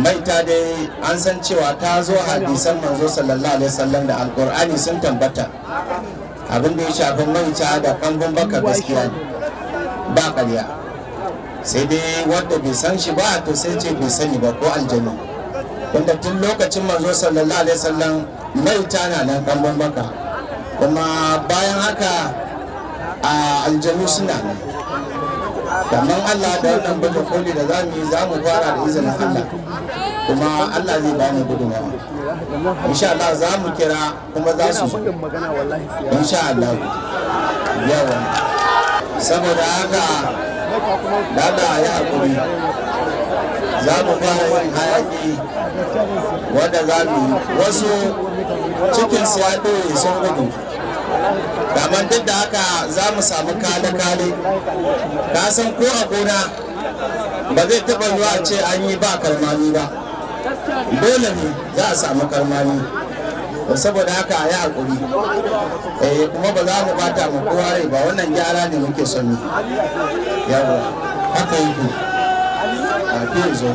maita dai an san cewa ta zo hadisan manzo sallallahu alaihi wasallam da alkur'ani sun tambata. Abin da ya shafi maita da kambun baka gaskiya ne, ba ƙarya. Sai dai wanda bai san shi ba to sai ce bai sani ba ko aljanu. Wanda tun lokacin manzo sallallahu alaihi wasallam maita na nan kambun baka, kuma bayan haka a aljanu suna nan. Kamar Allah da wannan baje koli da za mu yi, za mu fara da izinin Allah, kuma Allah zai ba mu gudunmawa. Insha Allah za mu kira kuma za su zo, insha Allah. Yawa saboda haka da ya haƙuri, za mu fara yin hayaki wanda za mu yi. Wasu cikin su ya ɗoye sun gudu, kamar duk da haka za mu samu kale-kale. Ka san ko a gona ba zai taɓa yiwa ce an yi ba karmami ba, dole ne za a samu karmami. Saboda haka a yi haƙuri, kuma ba za mu bata mu kowa rai ba, wannan gyara ne muke son yi. Yawa haka yi ku a fiye zo.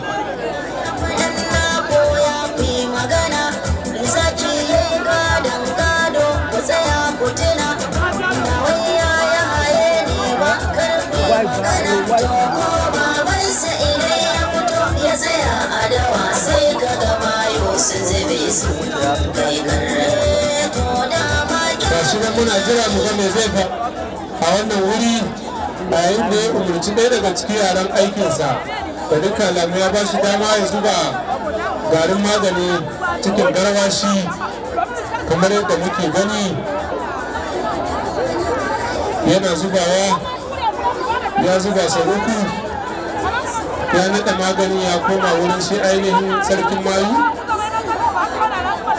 Gashi nan muna jira mu ga me zai fa a wannan wuri, a yayin da ya umarci ɗaya daga cikin yaran aikinsa da duka alamu ya ba shi dama ya zuba garin magani cikin garwashi kamar yadda muke gani yana zubawa. Ya zuba sau uku, ya naɗa magani ya koma wurin shi ainihin sarkin mayu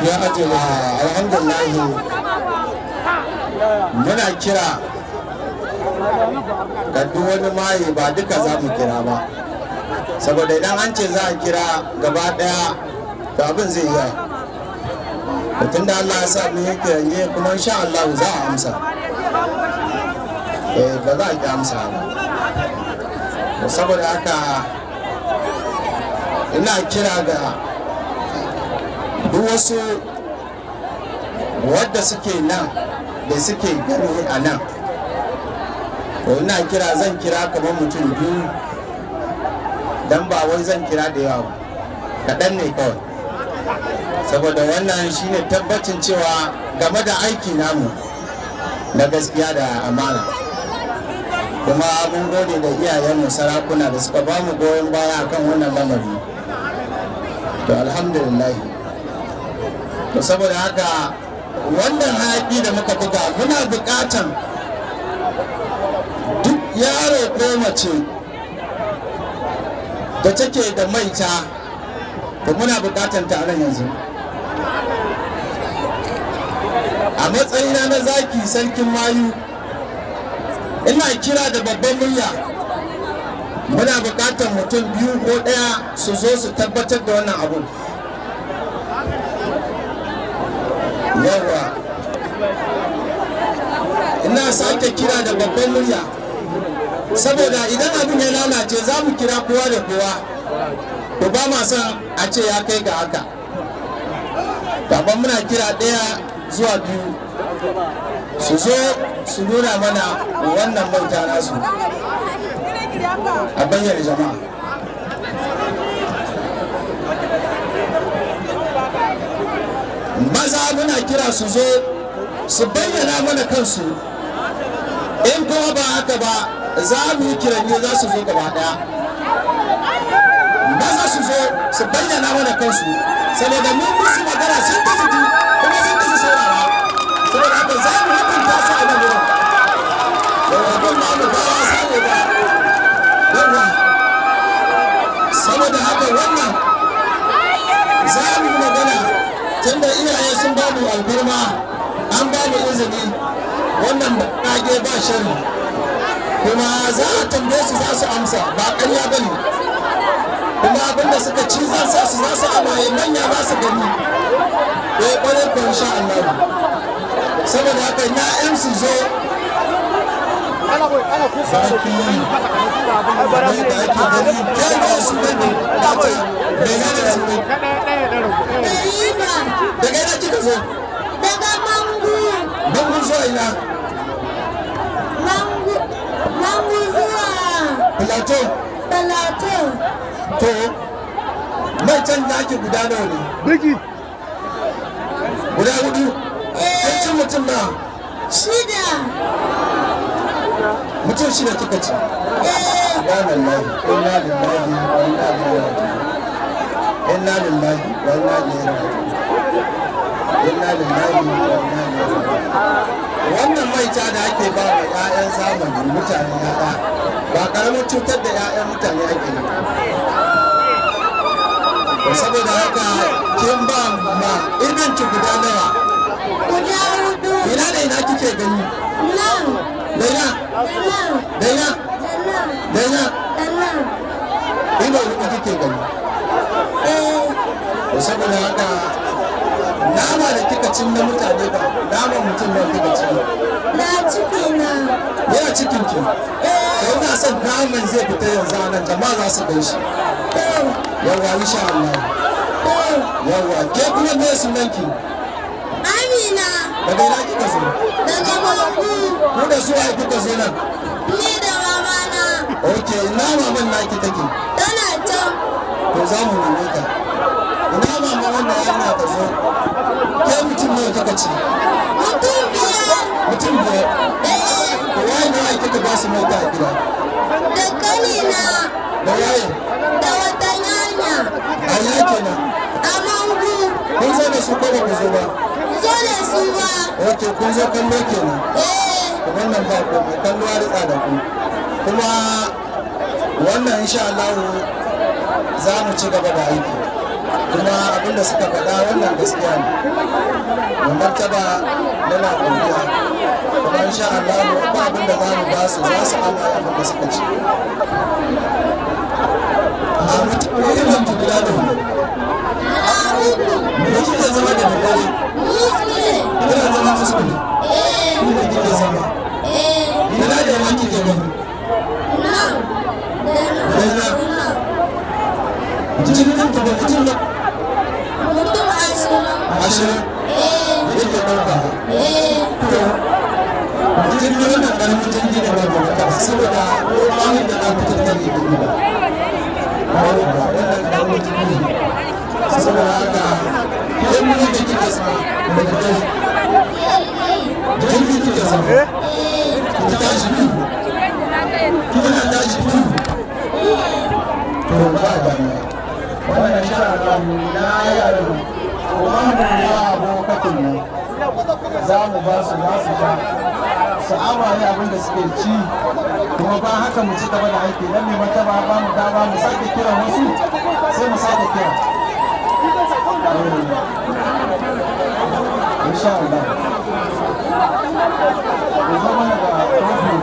ya aje ma. Alhamdulillah, muna kira ga duk wani maye, ba duka za mu kira ba, saboda idan an ce za a kira gaba daya to abin zai yi. Mutum da Allah ya sa mu yi kiranye kuma insha Allah za a amsa, ba za a ki amsa ba. Saboda haka ina kira ga duk wasu wadda suke nan da suke gani a nan, to ina kira, zan kira kamar mutum biyu, dan ba wai zan kira da yawa, kaɗan ne kawai, saboda wannan shine tabbacin cewa game da aiki namu na gaskiya da amana. Kuma mun gode da iyayenmu sarakuna da suka ba mu goyon baya akan wannan lamari, to alhamdulillah. To saboda haka wannan hayaki da muka buga, muna buƙatan duk yaro ko mace da take da maita, to muna buƙatan ta nan yanzu. A matsayina na zaki sarkin mayu, ina kira da babban murya, muna buƙatar mutum biyu ko ɗaya su zo su tabbatar da wannan abun. Yawa ina sake kira da babban murya, saboda idan abin ya lalace za mu kira kowa da kowa, to ba ma son a ce ya kai ga haka. Gaban muna kira ɗaya zuwa biyu su zo su nuna mana wannan bauta nasu a bayyana jama'a. Maza muna kira su zo su bayyana mana kansu, in kuma ba haka ba za mu yi kiranye za su zo gaba daya. Maza su zo su bayyana mana kansu, saboda mun musu magana sun ta su ji kuma sun ta su saurara, saboda haka za mu hukunta su a nan wurin. Saboda ba mu ba wasa ne ba, yawa saboda haka wannan za mu yi magana, tunda iyaye sun ba mu alfarma, an ba mu izini, wannan kage ba shari, kuma za a tambaye su za su amsa, ba ƙarya ba ne, kuma abinda suka ci za su amaye, manya za su gani. Ƙwarai ko insha Allah. Saboda haka ya'yan su zo zaki da ake gani jami'a su gani daga ina kika zo daga mangu zuwa ina mangu zuwa plateau to mai can naki guda nawa ne bigi guda hudu cin mutum na shida mutum shida kika ci subhanallahi inna lillahi wa inna ilaihi raji'un inna lillahi wa inna ilaihi raji'un wannan maita da ake ba wa 'ya'yan zamani mutane ya'ya ba karamin cutar da 'ya'yan mutane ake yi saboda haka kin ba ma idan ki guda nawa guda hudu ina da ina kike gani nan daina daina daina ina hudu kike gani saboda haka nama da kika cin na mutane ba nama mutum na kika ci na ciki na yana cikin ki kai na son naman zai fita yanzu a nan jama'a za su gan shi yawa insha Allah yawa ke kuma me sunan ki Amina daga ina kika zo daga Bangu ku da su ai kuka zo nan ni da mamana okay ina maman naki take tana can to za mu nune ta ina mama wannan yana ta zo ke mutum ne kika ci mutum biyar to wai ne ai kika ba su mota a gida da kanina da waye da wata nyanya a ina kenan a Mangu kun zo da su ko ba ku zo ba zo da su ba ok kun zo kallo kenan wannan ba komai kallo a ritsa da ku kuma wannan insha Allah za mu ci gaba da aiki kuma abinda suka faɗa wannan gaskiya ne mai martaba yana godiya kuma insha Allah ba abinda za mu ba su za su amma abinda suka ci a mutum irin guda da hudu da kike zama da daddare kina zama muskuli kina kike zama kina da yawan kike gani cikin nan kuma mutum na mutum 20 yake ɗauka mutum ne wannan ƙaramin jirgi da ba mata saboda wani da na mutum da ne gudu ba wannan ƙaramin jirgi ne saboda haka yan mu da kike sama da dare jirgi kike sama ki tashi ki kina tashi ki to ba da wannan insha Allah na yaro kuma mu ya abokatin nan za mu ba su sha su amare abin da suke ci kuma ba haka mu ci gaba da aiki dan mai martaba ba mu dama mu sake kira wasu sai mu sake kira insha Allah ku zama da kofi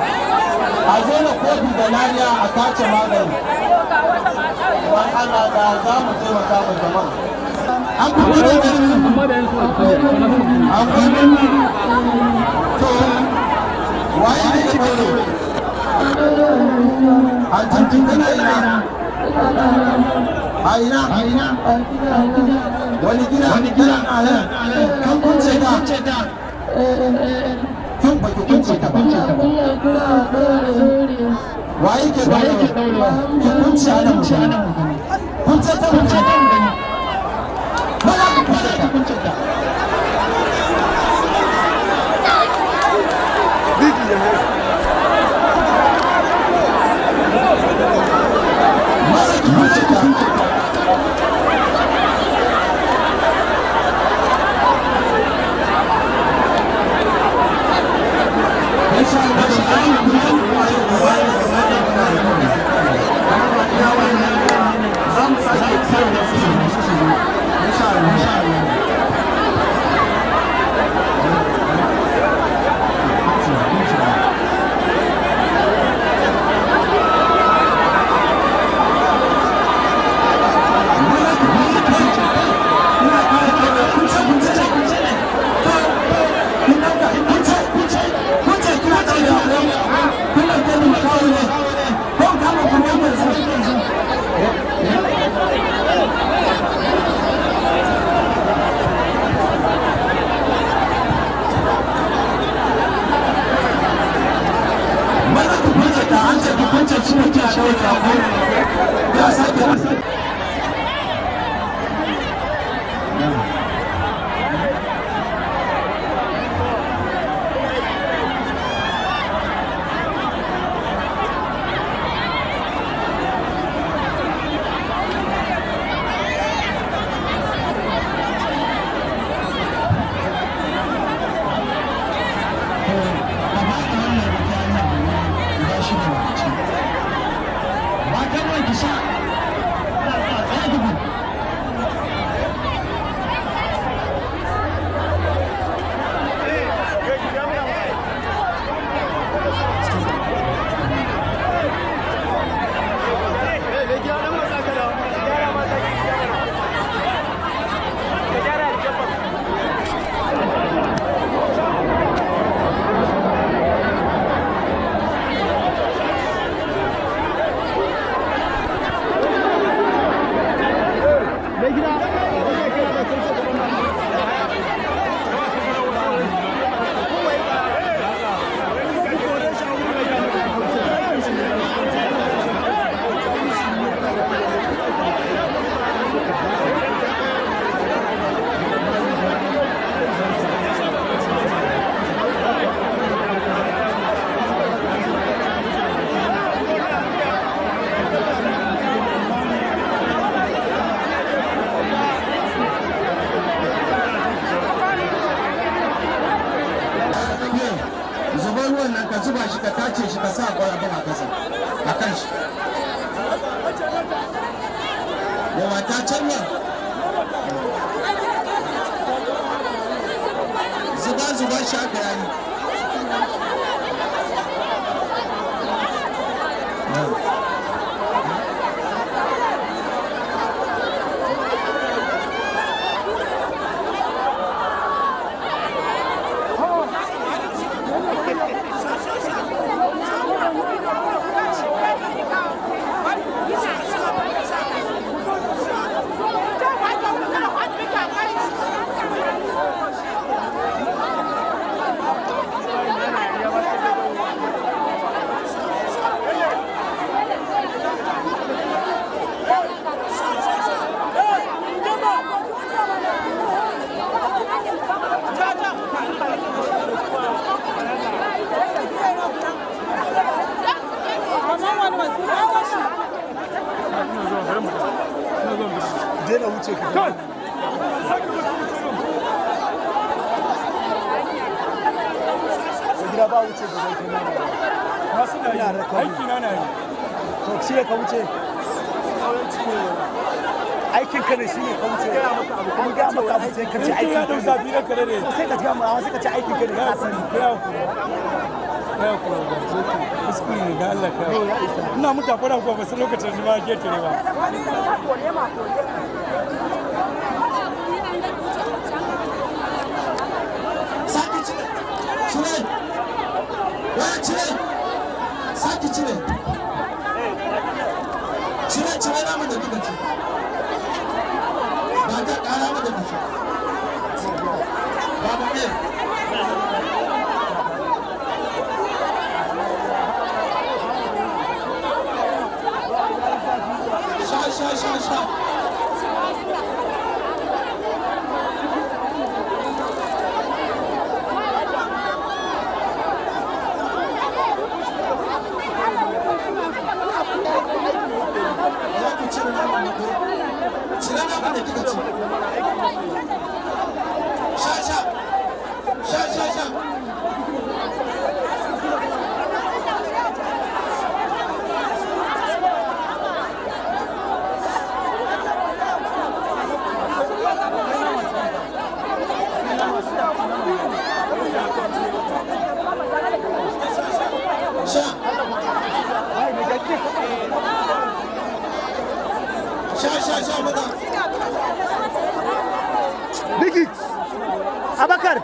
a zo da kofi da lariya a tace magani don Allah da za mu taimaka wa jama'a an kuma da an kuma to waye ne ke kawo an tantin kana ina a ina wani gida a nan kan kunce ta kan baki kunce ta ba waye ke daura ki kunce a nan kunce ta ba za ki kunce ta Thank you. sha ka yayi daina wuce ka kai gida ba wuce ga kai na ba su da yara aiki na na yi to shi ka wuce aikin ka ne shi ne ka wuce an ga maka abu sai ka ce aikin ka zafi na kare ne sai ka ga mu sai ka ce aikin ka ne ka sani ya ku kuskure ne da Allah ka ina muta fara ko ba sai lokacin da ba ke tare ba saki cire saki cire na da kika ci ba ta kara mata da shi ba ba ne sha Biggie Abakar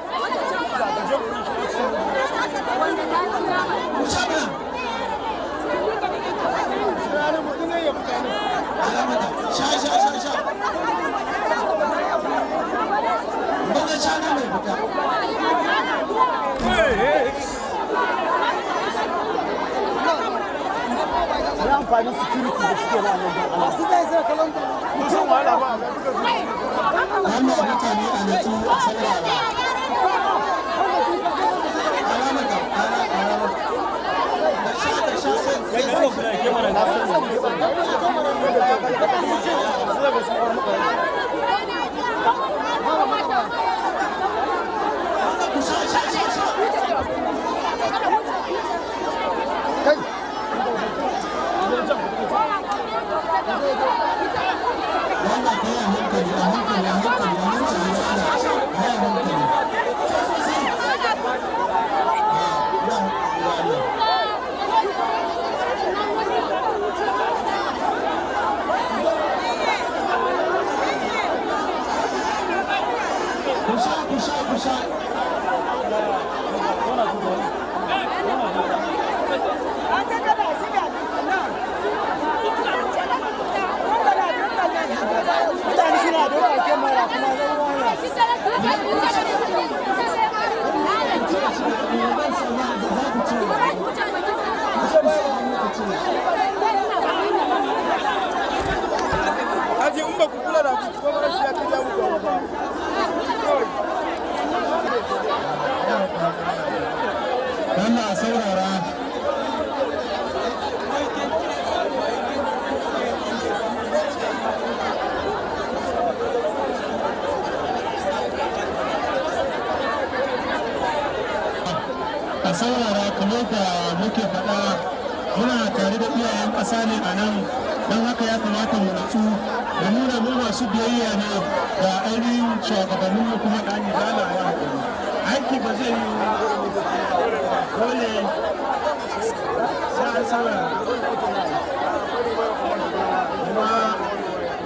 ya amfani security da suke na nan su zai sai kalan mutum wala ba wannan mutane a natu a saurara Haji in ba ku kula da ku ko bara shi ya kaja muku ba. Allah saurara. A saurara kamar da muke faɗa muna tare da iyayen ƙasa ne a nan don haka ya kamata mu natsu da nuna mu masu biyayya ne ga ainihin shugabannin kuma ɗani gana ya haƙuri. aiki ba zai yi dole sai an saurara kuma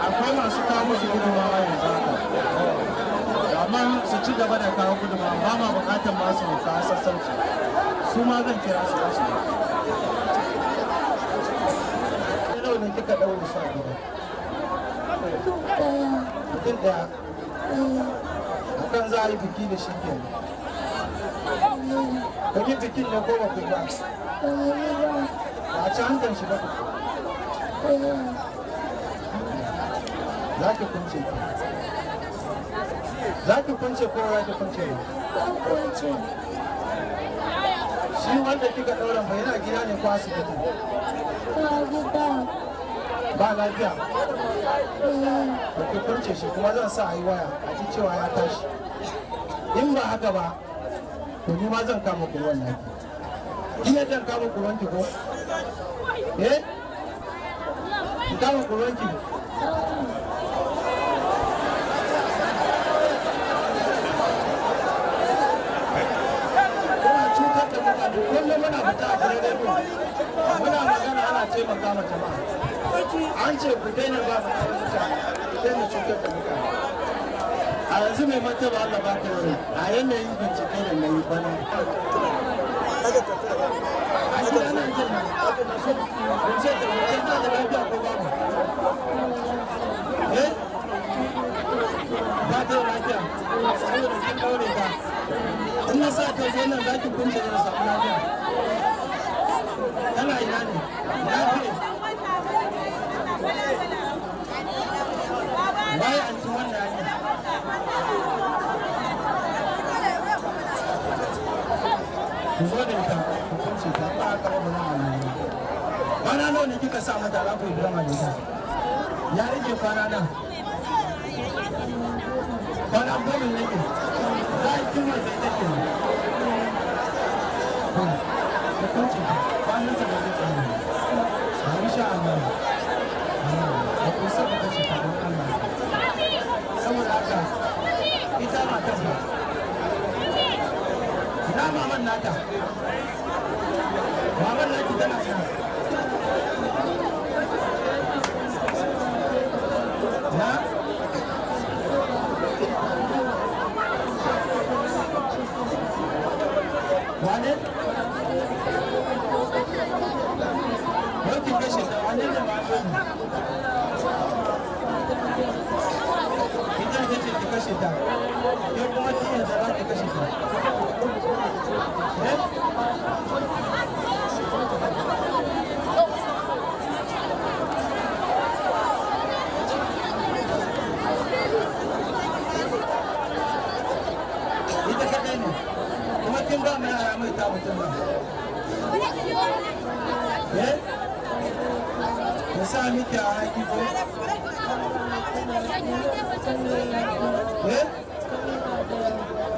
akwai masu kawo musu gudunmawa yanzu haka amma su ci gaba da kawo gudunmawa ba ma bukatar masu kawo sassauci su ma zan kira su wasu ne kika ɗaure su a gida mutum ɗaya akan za a yi biki da shi ke ka yi bikin ne ko ba ku ba a ci hankan shi ba ku za ki kunce ki za ki kunce ko za ki kunce ne shi wanda kika ɗauran ba yana gida ne ko asibiti ba lafiya da ke kunce shi kuma zan sa a yi waya a ji cewa ya tashi in ba haka ba to ni ma zan kama kurwan naki in yadda zan kama kurwan ki ko ki kama kurwan ki kuna cutar da mutane kullum muna fita a kare rediyo muna magana ana taimaka ma jama'a an ce ku daina ba mutane ku daina cutar da mutane a yanzu mai martaba Allah ba ka yi a yanayin bincike da na yi bana a gida nan ce na kunce da mutum na da lafiya ko babu ba ta lafiya saboda kin daure ta in na sa ta zo nan za ki kunce da samu lafiya tana ina ne lafiya waye an ci wannan hanyar ku zo da ita ku kunce ta ba aka ba na malami kwana nawa ne kika sa mata za ku yi drama da ita ya rike kwana nan kwana goma ne ke za a yi kima da ita ke ku kunce ta kwanan ta da zai kwana a yi sha Allah da kusa da kashe ta don Allah saboda haka ita matan ba ina maman nata maman naki tana ina na wane wankin kashe ta wane ne ba ita ce ki kashe ta ke kuma kiyar da za ki kashe ta ita kaɗai ne kuma kin ba mai yara mai ta mutum nan ya sa miki a haƙi ko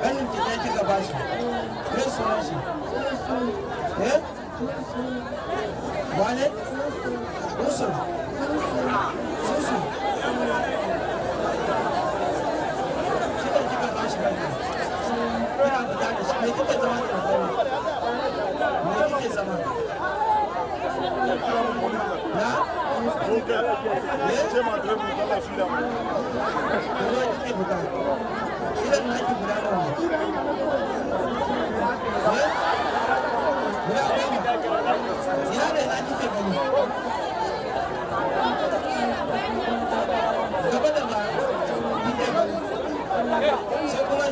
ganin ki ɗaya kika ba shi me sunan shi wane usul susu kika kika ba shi gani kina fita da shi me kike zama da gani me kike zama na ce ma da mu kala shi da mu kike fita idan na ki guda nawa ne guda goma ina da na kike gani gaba da ba kike gani sai kuma